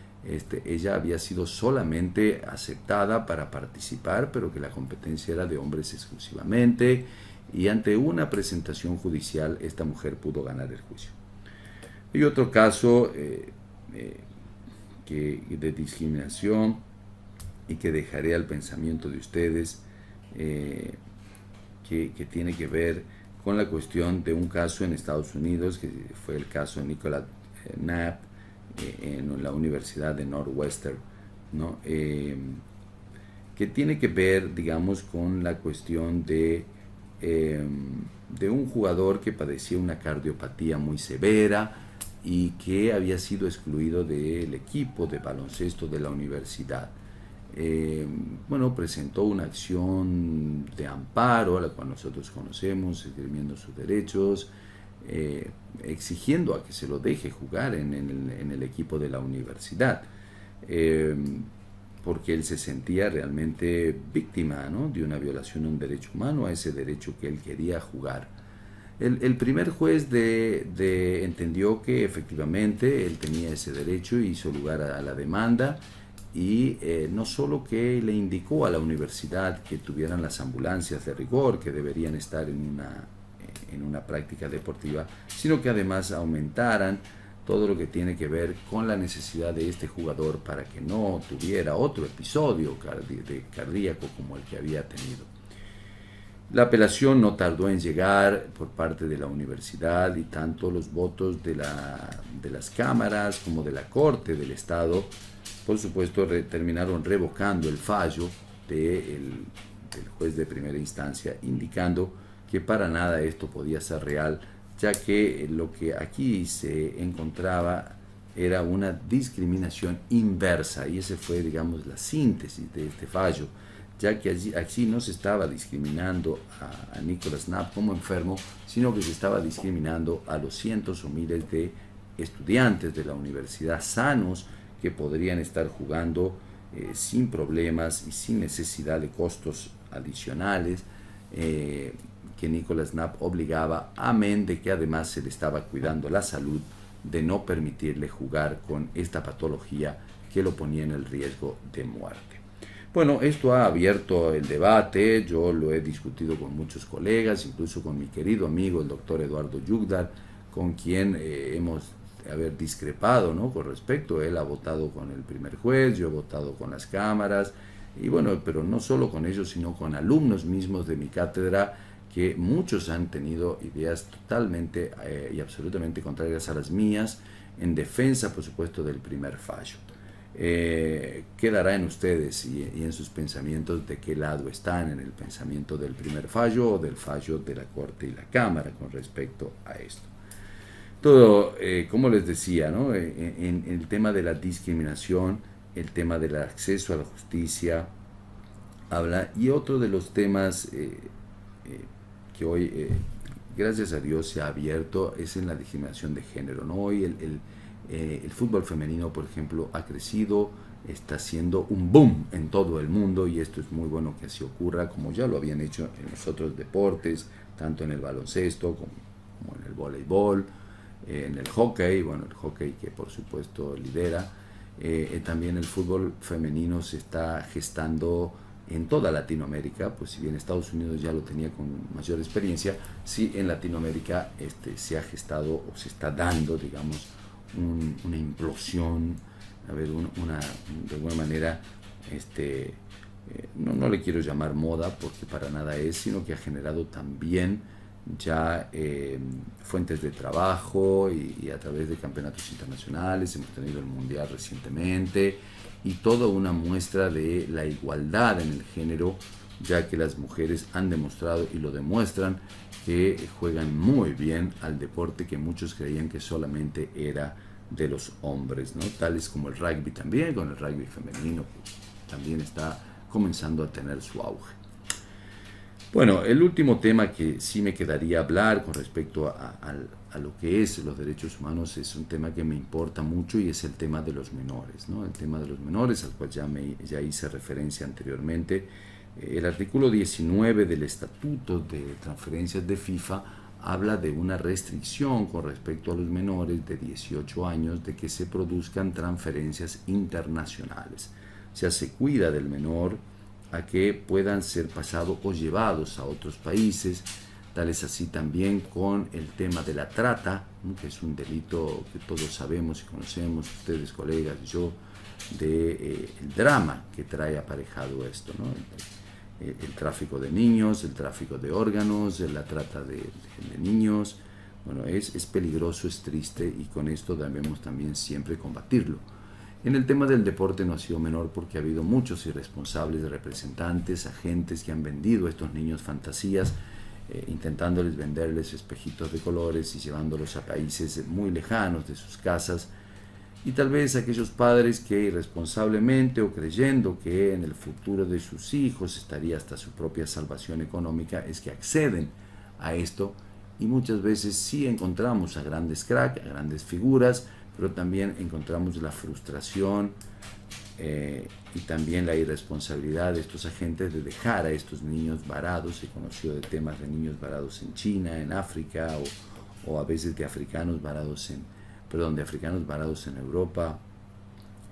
ella había sido solamente aceptada para participar, pero que la competencia era de hombres exclusivamente, y ante una presentación judicial esta mujer pudo ganar el juicio. Y otro caso de discriminación y que dejaré al pensamiento de ustedes, que tiene que ver con la cuestión de un caso en Estados Unidos, que fue el caso de Nicholas Knapp, en la Universidad de Northwestern, ¿no? Que tiene que ver, digamos, con la cuestión de un jugador que padecía una cardiopatía muy severa y que había sido excluido del equipo de baloncesto de la universidad. Bueno, presentó una acción de amparo, a la cual nosotros conocemos, esgrimiendo sus derechos, exigiendo a que se lo deje jugar en el equipo de la universidad, porque él se sentía realmente víctima, ¿no?, de una violación a un derecho humano, a ese derecho que él quería jugar. El primer juez entendió que efectivamente él tenía ese derecho y hizo lugar a la demanda, y no solo que le indicó a la universidad que tuvieran las ambulancias de rigor que deberían estar en una práctica deportiva, sino que además aumentaran todo lo que tiene que ver con la necesidad de este jugador para que no tuviera otro episodio cardíaco como el que había tenido. La apelación no tardó en llegar por parte de la universidad, y tanto los votos de las cámaras como de la Corte del Estado, por supuesto, terminaron revocando el fallo del juez de primera instancia, indicando que para nada esto podía ser real, ya que lo que aquí se encontraba era una discriminación inversa, y esa fue, digamos, la síntesis de este fallo, ya que aquí no se estaba discriminando a Nicholas Knapp como enfermo, sino que se estaba discriminando a los cientos o miles de estudiantes de la universidad sanos que podrían estar jugando sin problemas y sin necesidad de costos adicionales que Nicholas Knapp obligaba, amén de que además se le estaba cuidando la salud de no permitirle jugar con esta patología que lo ponía en el riesgo de muerte. Bueno, esto ha abierto el debate, yo lo he discutido con muchos colegas, incluso con mi querido amigo el doctor Eduardo Yugdar, con quien hemos discrepado, ¿no?, con respecto. Él ha votado con el primer juez, yo he votado con las cámaras, y bueno, pero no solo con ellos, sino con alumnos mismos de mi cátedra, que muchos han tenido ideas totalmente y absolutamente contrarias a las mías, en defensa, por supuesto, del primer fallo. Quedará en ustedes y en sus pensamientos de qué lado están, en el pensamiento del primer fallo o del fallo de la Corte y la Cámara con respecto a esto. Todo, como les decía, ¿no?, en el tema de la discriminación, el tema del acceso a la justicia, habla, y otro de los temas que hoy, gracias a Dios, se ha abierto es en la discriminación de género, ¿no? Hoy el fútbol femenino, por ejemplo, ha crecido, está haciendo un boom en todo el mundo, y esto es muy bueno que así ocurra, como ya lo habían hecho en los otros deportes, tanto en el baloncesto como en el voleibol, en el hockey, bueno, el hockey que por supuesto lidera, también el fútbol femenino se está gestando en toda Latinoamérica, pues si bien Estados Unidos ya lo tenía con mayor experiencia, sí en Latinoamérica se ha gestado o se está dando, digamos, una implosión, de alguna manera, no le quiero llamar moda porque para nada es, sino que ha generado también ya fuentes de trabajo, y a través de campeonatos internacionales, hemos tenido el Mundial recientemente, y toda una muestra de la igualdad en el género, ya que las mujeres han demostrado y lo demuestran que juegan muy bien al deporte que muchos creían que solamente era de los hombres, ¿no? Tales como el rugby también, con el rugby femenino, pues, también está comenzando a tener su auge. Bueno, el último tema que sí me quedaría hablar con respecto a lo que es los derechos humanos es un tema que me importa mucho y es el tema de los menores, ¿no? El tema de los menores, al cual ya hice referencia anteriormente. El artículo 19 del Estatuto de Transferencias de FIFA habla de una restricción con respecto a los menores de 18 años de que se produzcan transferencias internacionales. O sea, se cuida del menor a que puedan ser pasados o llevados a otros países, tal es así también con el tema de la trata, ¿no? Que es un delito que todos sabemos y conocemos, ustedes, colegas, yo, el drama que trae aparejado esto, ¿no? El tráfico de niños, el tráfico de órganos, la trata de niños. Bueno, es peligroso, es triste y con esto debemos también siempre combatirlo. En el tema del deporte no ha sido menor porque ha habido muchos irresponsables representantes, agentes que han vendido a estos niños fantasías, intentándoles venderles espejitos de colores y llevándolos a países muy lejanos de sus casas. Y tal vez aquellos padres que irresponsablemente o creyendo que en el futuro de sus hijos estaría hasta su propia salvación económica es que acceden a esto y muchas veces sí encontramos a grandes cracks, a grandes figuras, pero también encontramos la frustración y también la irresponsabilidad de estos agentes de dejar a estos niños varados. Se conoció de temas de niños varados en China, en África o a veces de africanos varados en Europa,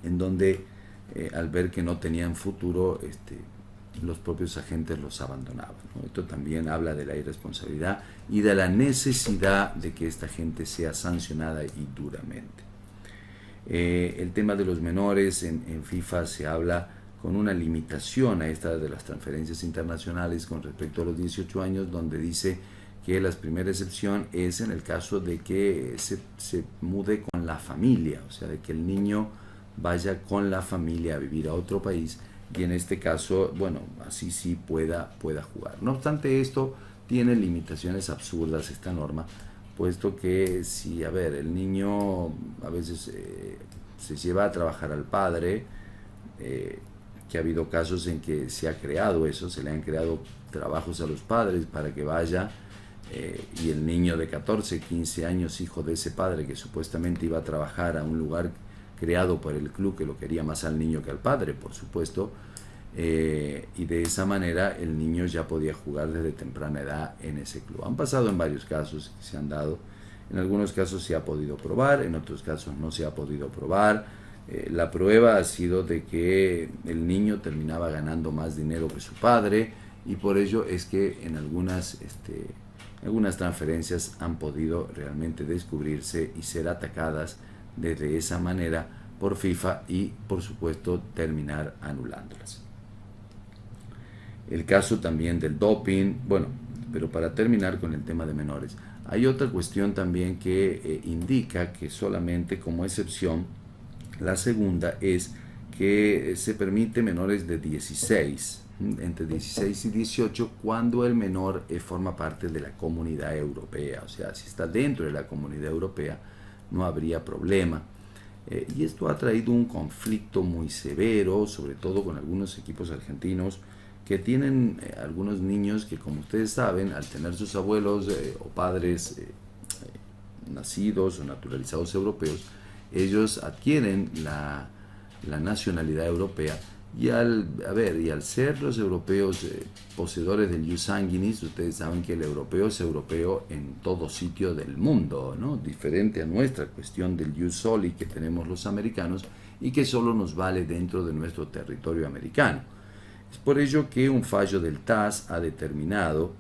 en donde al ver que no tenían futuro, los propios agentes los abandonaban, ¿no? Esto también habla de la irresponsabilidad y de la necesidad de que esta gente sea sancionada y duramente. El tema de los menores en FIFA se habla con una limitación a esta de las transferencias internacionales con respecto a los 18 años, donde dice que la primera excepción es en el caso de que se mude con la familia, o sea, de que el niño vaya con la familia a vivir a otro país y en este caso, bueno, así sí pueda jugar. No obstante, esto tiene limitaciones absurdas esta norma, puesto que si, el niño a veces se lleva a trabajar al padre, que ha habido casos en que se ha creado eso, se le han creado trabajos a los padres para que vaya, y el niño de 14, 15 años, hijo de ese padre que supuestamente iba a trabajar a un lugar creado por el club que lo quería más al niño que al padre, por supuesto, y de esa manera el niño ya podía jugar desde temprana edad en ese club. Han pasado en varios casos que se han dado, en algunos casos se ha podido probar, en otros casos no se ha podido probar. La prueba ha sido de que el niño terminaba ganando más dinero que su padre y por ello es que en algunas transferencias han podido realmente descubrirse y ser atacadas de esa manera por FIFA y por supuesto terminar anulándolas. El caso también del doping, bueno, pero para terminar con el tema de menores, hay otra cuestión también que indica que solamente como excepción, la segunda es que se permite menores de 16, entre 16 y 18, cuando el menor forma parte de la comunidad europea, o sea, si está dentro de la comunidad europea, no habría problema. Y esto ha traído un conflicto muy severo, sobre todo con algunos equipos argentinos que tienen algunos niños que, como ustedes saben, al tener sus abuelos o padres nacidos o naturalizados europeos, ellos adquieren la nacionalidad europea y al ser los europeos poseedores del ius sanguinis, ustedes saben que el europeo es europeo en todo sitio del mundo, ¿no? Diferente a nuestra cuestión del ius soli que tenemos los americanos y que solo nos vale dentro de nuestro territorio americano. Es por ello que un fallo del TAS ha determinado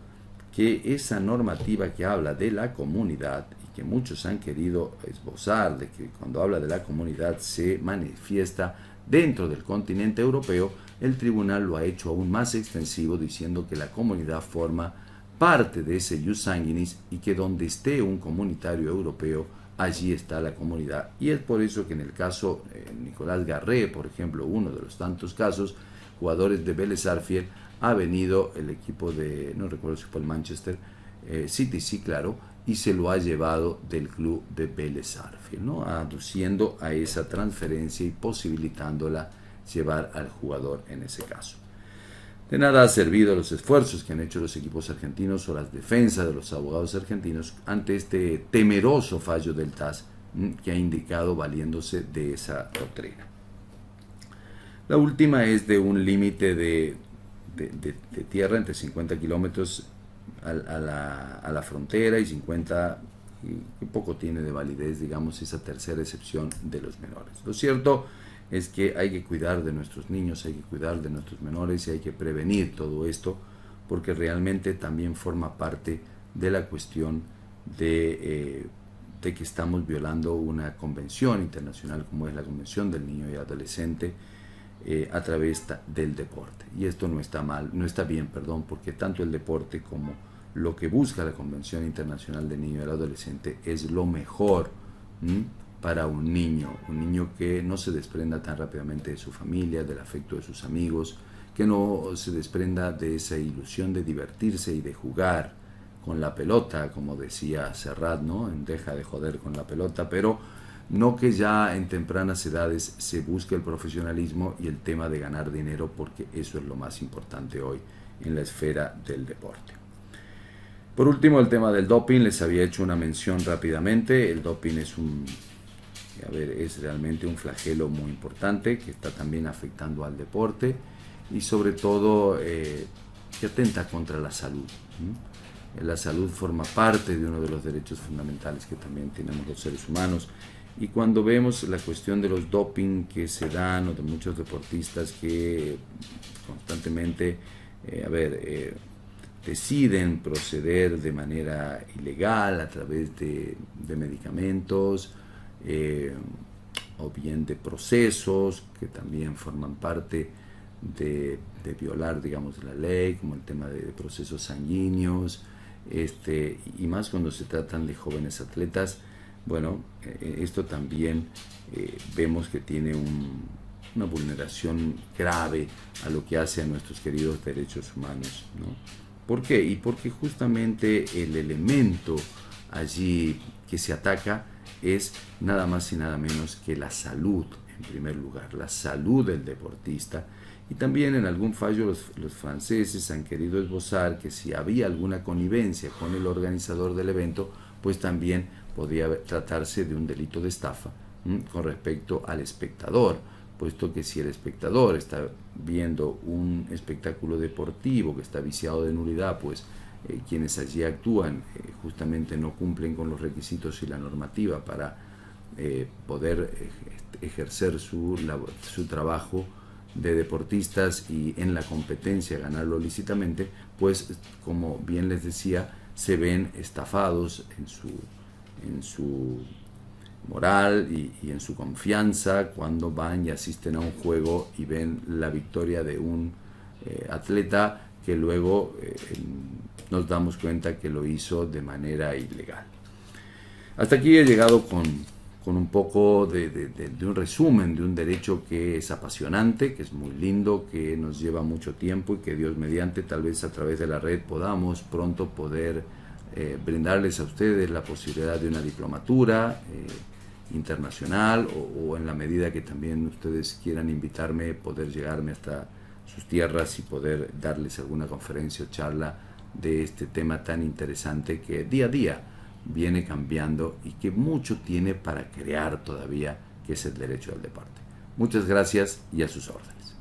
que esa normativa que habla de la comunidad y que muchos han querido esbozar, de que cuando habla de la comunidad se manifiesta dentro del continente europeo, el tribunal lo ha hecho aún más extensivo diciendo que la comunidad forma parte de ese ius sanguinis y que donde esté un comunitario europeo, allí está la comunidad. Y es por eso que en el caso Nicolás Garré, por ejemplo, uno de los tantos casos, jugadores de Vélez Sarsfield, ha venido el equipo de, no recuerdo si fue el Manchester City, sí, claro, y se lo ha llevado del club de Vélez Sarsfield, ¿no? Aduciendo a esa transferencia y posibilitándola llevar al jugador en ese caso. De nada ha servido los esfuerzos que han hecho los equipos argentinos o las defensas de los abogados argentinos ante este temeroso fallo del TAS que ha indicado valiéndose de esa doctrina. La última es de un límite de tierra entre 50 kilómetros a la frontera y 50, y poco tiene de validez, digamos, esa tercera excepción de los menores. Lo cierto es que hay que cuidar de nuestros niños, hay que cuidar de nuestros menores y hay que prevenir todo esto porque realmente también forma parte de la cuestión de que estamos violando una convención internacional como es la Convención del Niño y Adolescente a través del deporte. Y esto no está mal, no está bien, perdón, porque tanto el deporte como lo que busca la Convención Internacional del Niño y del Adolescente es lo mejor para un niño que no se desprenda tan rápidamente de su familia, del afecto de sus amigos, que no se desprenda de esa ilusión de divertirse y de jugar con la pelota, como decía Serrat, ¿no? Deja de joder con la pelota, pero no que ya en tempranas edades se busque el profesionalismo y el tema de ganar dinero, porque eso es lo más importante hoy en la esfera del deporte. Por último, el tema del doping, les había hecho una mención rápidamente. El doping es realmente un flagelo muy importante que está también afectando al deporte y sobre todo que atenta contra la salud. La salud forma parte de uno de los derechos fundamentales que también tenemos los seres humanos. Y cuando vemos la cuestión de los doping que se dan o de muchos deportistas que constantemente deciden proceder de manera ilegal a través de medicamentos o bien de procesos que también forman parte de violar, digamos, la ley, como el tema de procesos sanguíneos, y más cuando se tratan de jóvenes atletas. Bueno, esto también vemos que tiene una vulneración grave a lo que hace a nuestros queridos derechos humanos, ¿no? ¿Por qué? Y porque justamente el elemento allí que se ataca es nada más y nada menos que la salud, en primer lugar, la salud del deportista. Y también en algún fallo los franceses han querido esbozar que si había alguna connivencia con el organizador del evento, pues también podría tratarse de un delito de estafa con respecto al espectador, puesto que si el espectador está viendo un espectáculo deportivo que está viciado de nulidad, pues quienes allí actúan justamente no cumplen con los requisitos y la normativa para poder ejercer su trabajo de deportistas y en la competencia ganarlo lícitamente, pues como bien les decía, se ven estafados en su moral y en su confianza cuando van y asisten a un juego y ven la victoria de un atleta que luego nos damos cuenta que lo hizo de manera ilegal. Hasta aquí he llegado con un poco de un resumen de un derecho que es apasionante, que es muy lindo, que nos lleva mucho tiempo y que Dios mediante, tal vez a través de la red podamos pronto poder brindarles a ustedes la posibilidad de una diplomatura internacional o en la medida que también ustedes quieran invitarme, poder llegarme hasta sus tierras y poder darles alguna conferencia o charla de este tema tan interesante que día a día viene cambiando y que mucho tiene para crear todavía, que es el derecho al deporte. Muchas gracias y a sus órdenes.